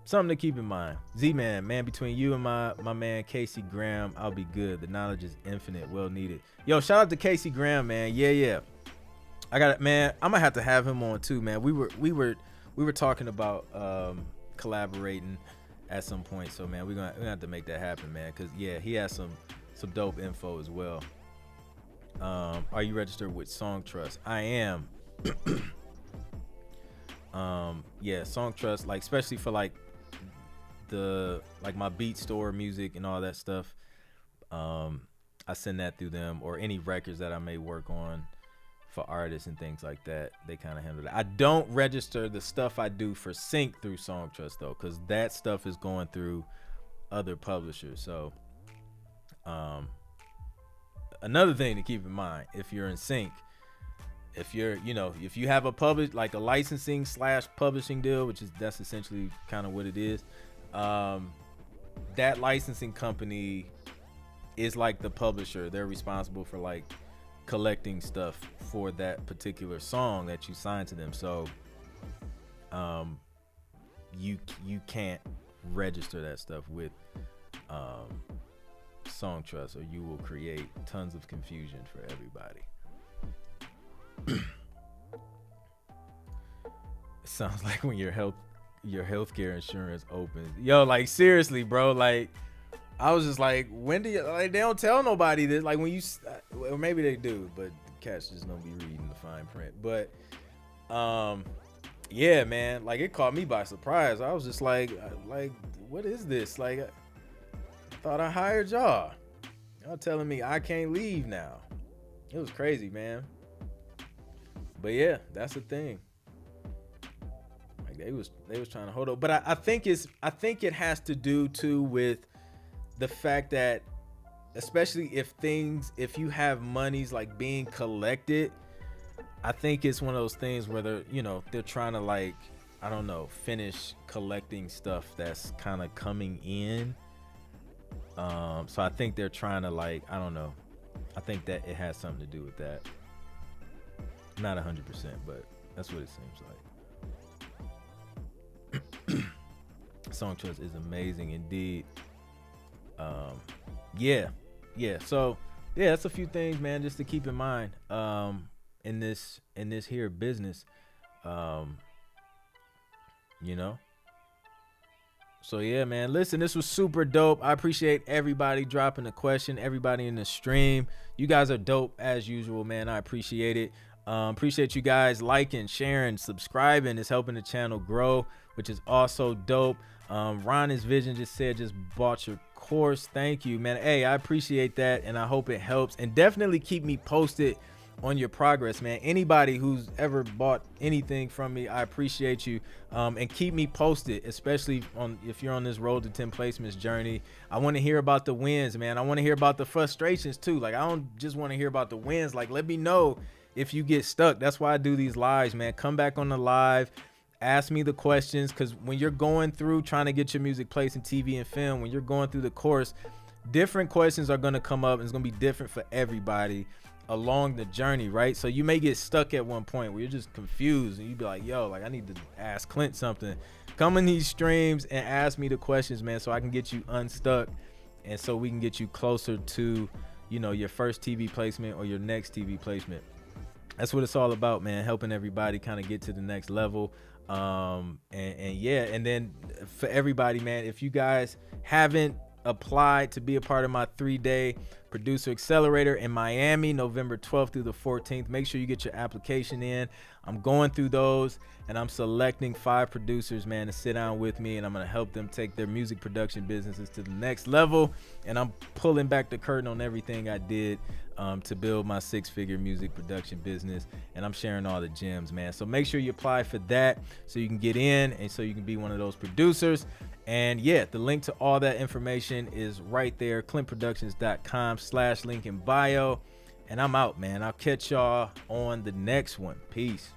S1: something to keep in mind. Z-Man, man, between you and my man Casey Graham, I'll be good. The knowledge is infinite, well needed. Yo, shout out to Casey Graham, man. Yeah. I got it, man. I'm gonna have to have him on too, man. We were talking about collaborating at some point, so man, we're gonna have to make that happen, man. Cause yeah, he has some dope info as well. Are you registered with Song Trust? I am. Yeah, Song Trust, like especially for like my beat store music and all that stuff. I send that through them, or any records that I may work on for artists and things like that. They kind of handle that. I don't register the stuff I do for sync through Song Trust though, because that stuff is going through other publishers. So another thing to keep in mind, if you're in sync, if you have a licensing / publishing deal, that's essentially kind of what it is, that licensing company is like the publisher. They're responsible for like collecting stuff for that particular song that you signed to them. So you can't register that stuff with Song Trust, or you will create tons of confusion for everybody. It sounds like when your healthcare insurance opens. Yo, like seriously, bro, like I was just like, when do you, like, they don't tell nobody this, like when you, or maybe they do, but cats just don't be reading the fine print. But yeah, man, like it caught me by surprise. I was just like what is this? Like I thought I hired y'all telling me I can't leave now. It was crazy, man. But yeah, that's the thing. Like they was trying to hold up, but I think it has to do too with the fact that, especially if you have monies like being collected, I think it's one of those things where they're trying to, like, I don't know, finish collecting stuff that's kind of coming in. So I think they're trying to, like, I don't know. I think that it has something to do with that. Not 100%, but that's what it seems like. Song Trust is amazing indeed. Yeah. So yeah, that's a few things, man, just to keep in mind in this here business. So yeah, man, listen, this was super dope. I appreciate everybody dropping a question, everybody in the stream. You guys are dope as usual, man. I appreciate it. Appreciate you guys liking, sharing, subscribing. It's helping the channel grow, which is also dope. Ron is Vision just said, just bought your course. Thank you, man. Hey, I appreciate that, and I hope it helps. And definitely keep me posted on your progress, man. Anybody who's ever bought anything from me, I appreciate you. And keep me posted, especially if you're on this road to 10 placements journey. I want to hear about the wins, man. I want to hear about the frustrations too. Like, I don't just want to hear about the wins. Like, let me know if you get stuck. That's why I do these lives, man. Come back on the live. Ask me the questions, because when you're going through trying to get your music placed in TV and film, when you're going through the course, different questions are going to come up, and it's going to be different for everybody along the journey, right? So you may get stuck at one point where you're just confused, and you be like, yo, like I need to ask Clint something. Come in these streams and ask me the questions, man, so I can get you unstuck, and so we can get you closer to, your first TV placement or your next TV placement. That's what it's all about, man. Helping everybody kind of get to the next level. And then for everybody, man, if you guys haven't applied to be a part of my 3-day producer accelerator in Miami, November 12th through the 14th, make sure you get your application in. I'm going through those, and I'm selecting 5 producers, man, to sit down with me, and I'm going to help them take their music production businesses to the next level. And I'm pulling back the curtain on everything I did to build my 6-figure music production business, and I'm sharing all the gems, man. So make sure you apply for that so you can get in, and so you can be one of those producers. And yeah, the link to all that information is right there, clintproductions.com/link in bio. And I'm out, man. I'll catch y'all on the next one. Peace.